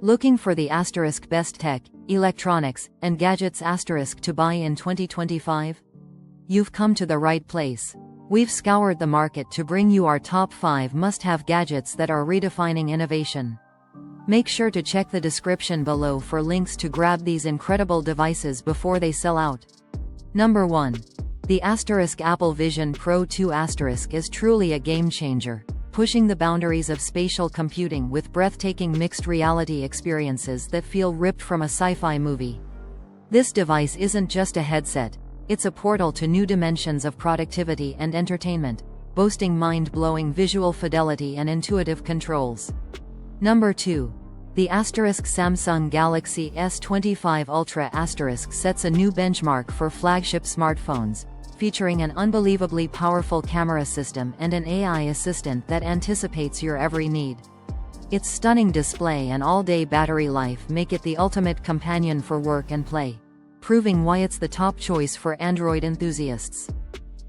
Looking for the asterisk best tech, electronics, and gadgets asterisk to buy in 2025? You've come to the right place. We've scoured the market to bring you our top 5 must-have gadgets that are redefining innovation. Make sure to check the description below for links to grab these incredible devices before they sell out. Number 1. The Apple Vision Pro 2 is truly a game-changer, pushing the boundaries of spatial computing with breathtaking mixed reality experiences that feel ripped from a sci-fi movie. This device isn't just a headset, it's a portal to new dimensions of productivity and entertainment, boasting mind-blowing visual fidelity and intuitive controls. Number 2. The Samsung Galaxy S25 Ultra sets a new benchmark for flagship smartphones, featuring an unbelievably powerful camera system and an AI assistant that anticipates your every need. Its stunning display and all-day battery life make it the ultimate companion for work and play, proving why it's the top choice for Android enthusiasts.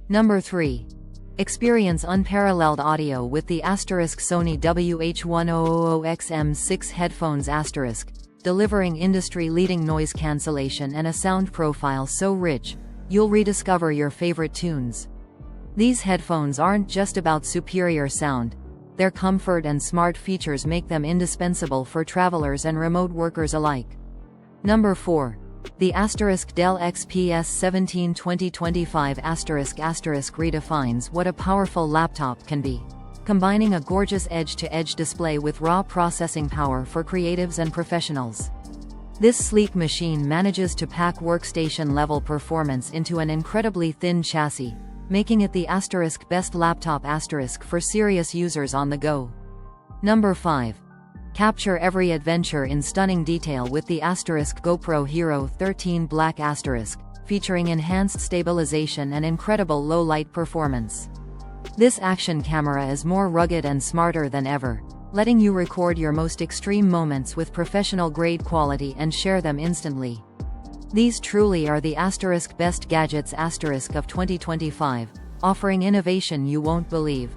Number 3. Experience unparalleled audio with the Sony WH-1000XM6 headphones delivering industry-leading noise cancellation and a sound profile so rich, you'll rediscover your favorite tunes. These headphones aren't just about superior sound, their comfort and smart features make them indispensable for travelers and remote workers alike. Number 4. The Dell XPS 17 2025 redefines what a powerful laptop can be, combining a gorgeous edge-to-edge display with raw processing power for creatives and professionals. This sleek machine manages to pack workstation-level performance into an incredibly thin chassis, making it the best laptop for serious users on the go. Number 5. Capture every adventure in stunning detail with the GoPro Hero 13 Black featuring enhanced stabilization and incredible low-light performance. This action camera is more rugged and smarter than ever, letting you record your most extreme moments with professional-grade quality and share them instantly. These truly are the best gadgets of 2025, offering innovation you won't believe.